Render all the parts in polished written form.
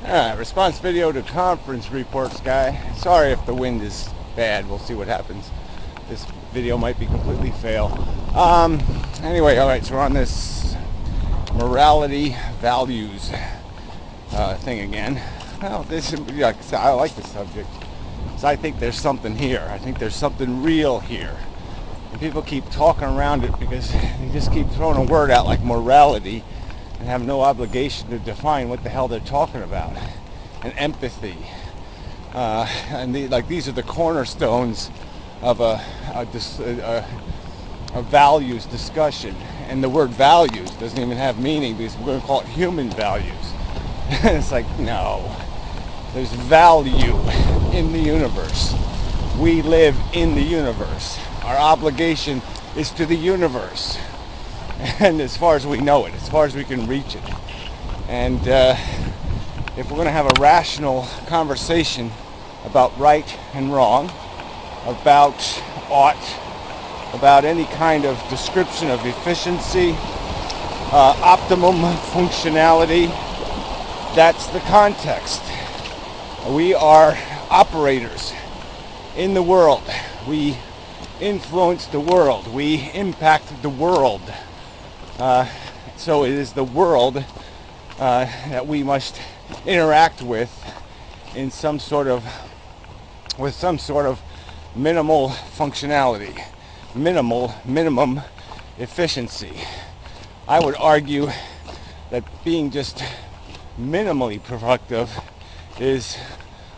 Response video to conference reports guy. Sorry if the wind is bad. We'll see what happens. This video might be completely fail. Anyway, all right. So we're on this morality values thing again. Well, I like the subject. So I think there's something here. I think there's something real here. And people keep talking around it because they just keep throwing a word out like morality and have no obligation to define what the hell they're talking about. And empathy. These are the cornerstones of a values discussion. And the word values doesn't even have meaning because we're going to call it human values. It's like, no. There's value in the universe. We live in the universe. Our obligation is to the universe. And as far as we know it, as far as we can reach it. And if we're going to have a rational conversation about right and wrong, about ought, about any kind of description of efficiency, optimum functionality, that's the context. We are operators in the world. We influence the world. We impact the world. So it is the world that we must interact with in some sort of minimal functionality, minimum efficiency. I would argue that being just minimally productive is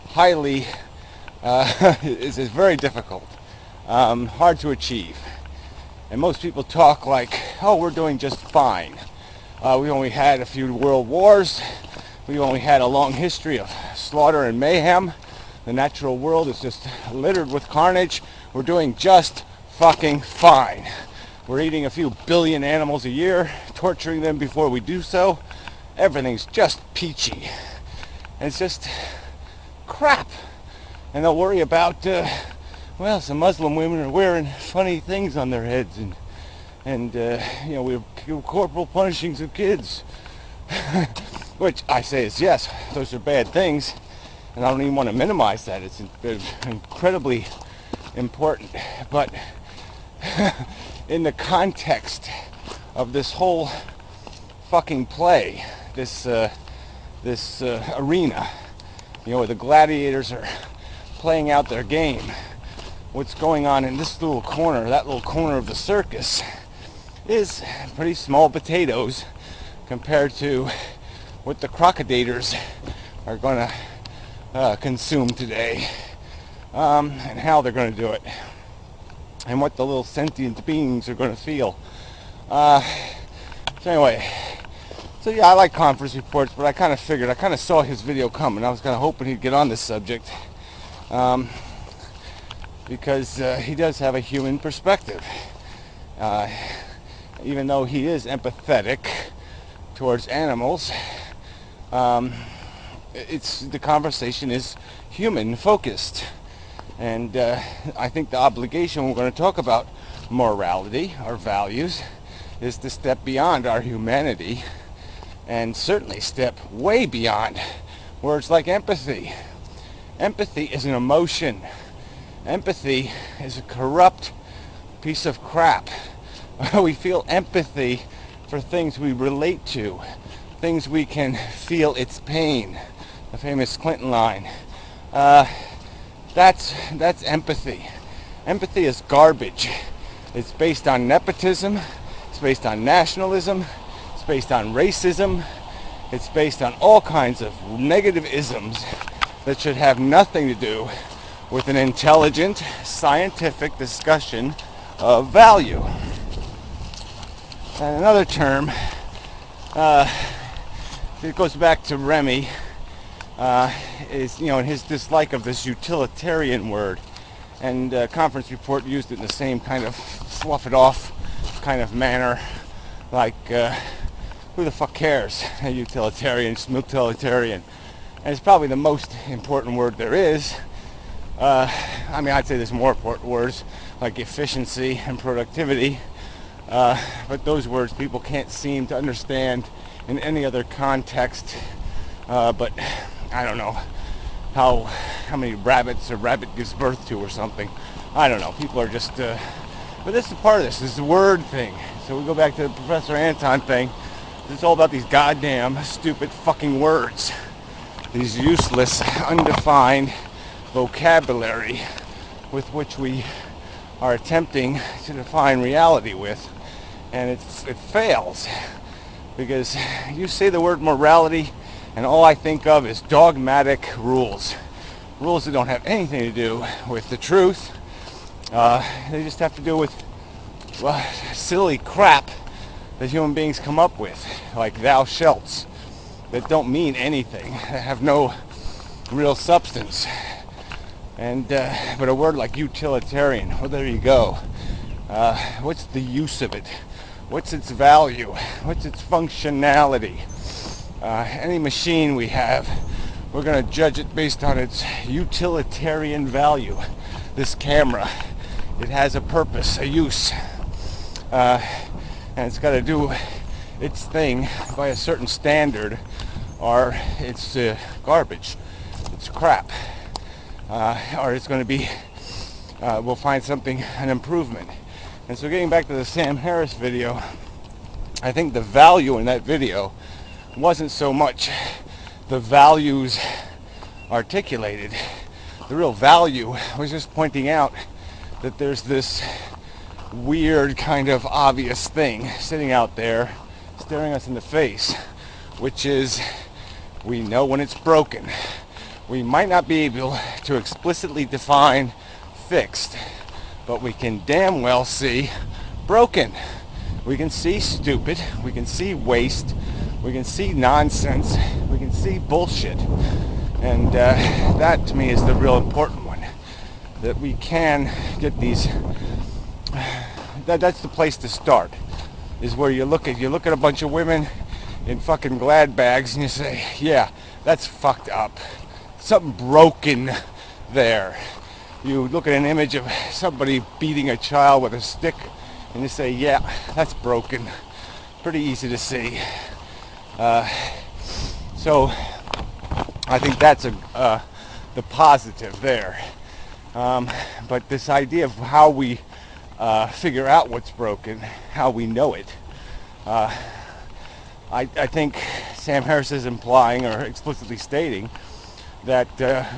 highly is very difficult, hard to achieve. And most people talk like, oh, we're doing just fine. We only had a few world wars. We only had a long history of slaughter and mayhem. The natural world is just littered with carnage. We're doing just fucking fine. We're eating a few billion animals a year, torturing them before we do so. Everything's just peachy. And it's just crap. And they'll worry about, some Muslim women are wearing funny things on their heads, and we're corporal punishing some kids. Which I say is yes, those are bad things, and I don't even want to minimize that. It's incredibly important. But in the context of this whole fucking play, this arena, where the gladiators are playing out their game, what's going on in this little corner, that little corner of the circus, is pretty small potatoes compared to what the crocodilators are going to consume today, and how they're going to do it, and what the little sentient beings are going to feel. So yeah, I like conference reports, but I kind of saw his video coming. I was kind of hoping he'd get on this subject, because he does have a human perspective. Even though he is empathetic towards animals, the conversation is human focused. And I think the obligation, when we're going to talk about morality, our values, is to step beyond our humanity and certainly step way beyond words like empathy. Empathy is an emotion. Empathy is a corrupt piece of crap. We feel empathy for things we relate to, things we can feel its pain. The famous Clinton line. That's empathy. Empathy is garbage. It's based on nepotism. It's based on nationalism. It's based on racism. It's based on all kinds of negative isms that should have nothing to do with an intelligent, scientific discussion of value. And another term, it goes back to Remy, is, in his dislike of this utilitarian word. And Conference Report used it in the same kind of slough it off kind of manner, like, who the fuck cares? A utilitarian, utilitarian. And it's probably the most important word there is. I'd say there's more important words like efficiency and productivity, but those words people can't seem to understand in any other context but I don't know how many rabbits a rabbit gives birth to or something. I don't know. People are just, but this is part of this. This is the word thing. So we go back to the Professor Anton thing. It's all about these goddamn stupid fucking words. These useless, undefined vocabulary with which we are attempting to define reality with. And it fails. Because you say the word morality, and all I think of is dogmatic rules. Rules that don't have anything to do with the truth. They just have to do with silly crap that human beings come up with, like thou shalts, that don't mean anything, that have no real substance. And but a word like utilitarian, well, there you go. What's the use of it? What's its value? What's its functionality? Any machine we have, we're going to judge it based on its utilitarian value. This camera, it has a purpose, a use, and it's got to do its thing by a certain standard, or it's garbage, it's crap, or it's going to be, we'll find something, an improvement. And so getting back to the Sam Harris video, I think the value in that video wasn't so much the values articulated. The real value was just pointing out that there's this weird kind of obvious thing sitting out there staring us in the face, which is we know when it's broken. We might not be able to explicitly define fixed, but we can damn well see broken. We can see stupid, we can see waste, we can see nonsense, we can see bullshit. And that to me is the real important one. That we can get these, that's the place to start. Is where you look at a bunch of women in fucking Glad bags and you say, yeah, that's fucked up. Something broken there. You look at an image of somebody beating a child with a stick and you say, yeah, that's broken. Pretty easy to see. So I think that's the positive there. But this idea of how we figure out what's broken, how we know it, I think Sam Harris is implying or explicitly stating that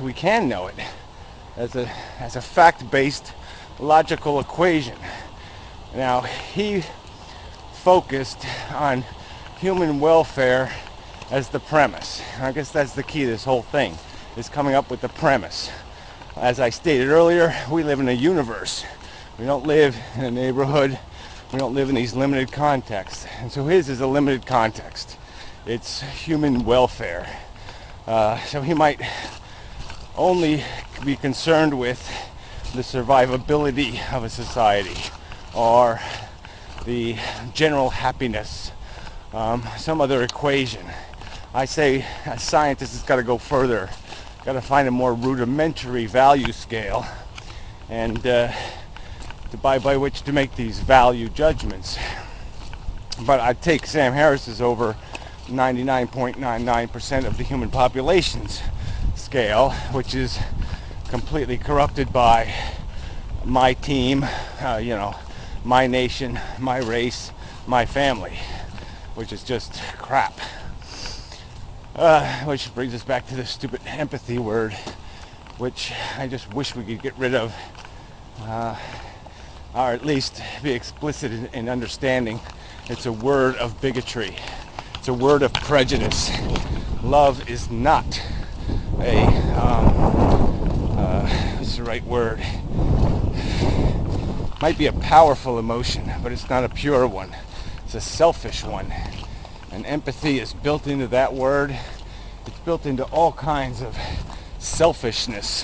we can know it as a fact-based logical equation. Now, he focused on human welfare as the premise. I guess that's the key to this whole thing, is coming up with the premise. As I stated earlier, we live in a universe. We don't live in a neighborhood. We don't live in these limited contexts. And so his is a limited context. It's human welfare. So he might only be concerned with the survivability of a society or the general happiness, some other equation. I say as scientists, it's got to go further. Got to find a more rudimentary value scale, and by which to make these value judgments. But I take Sam Harris's over 99.99% of the human population's scale, which is completely corrupted by my team, my nation, my race, my family, which is just crap. Which brings us back to the stupid empathy word, which I just wish we could get rid of, or at least be explicit in understanding. It's a word of bigotry. It's a word of prejudice. Love is not what's the right word? Might be a powerful emotion, but it's not a pure one. It's a selfish one. And empathy is built into that word. It's built into all kinds of selfishness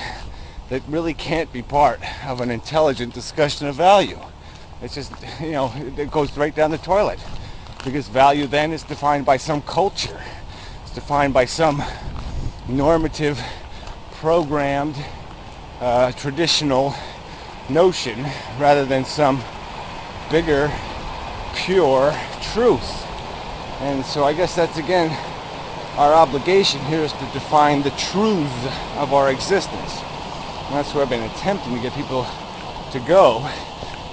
that really can't be part of an intelligent discussion of value. It's just, it goes right down the toilet. Because value then is defined by some culture. It's defined by some normative, programmed, traditional notion rather than some bigger, pure truth. And so I guess that's again our obligation here is to define the truth of our existence. And that's where I've been attempting to get people to go,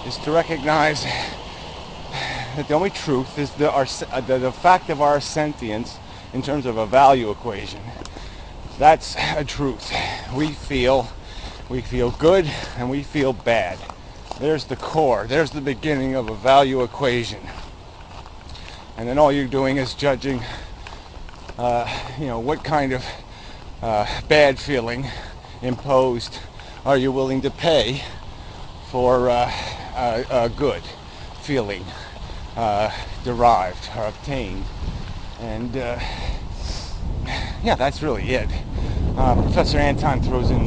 is to recognize that the only truth is the fact of our sentience in terms of a value equation. That's a truth. We feel good and we feel bad. There's the core. There's the beginning of a value equation. And then all you're doing is judging, what kind of bad feeling imposed are you willing to pay for a good feeling derived or obtained. And that's really it. Professor Anton throws in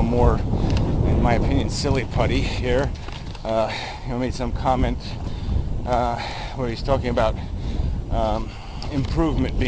more, in my opinion, silly putty here. Made some comment where he's talking about improvement being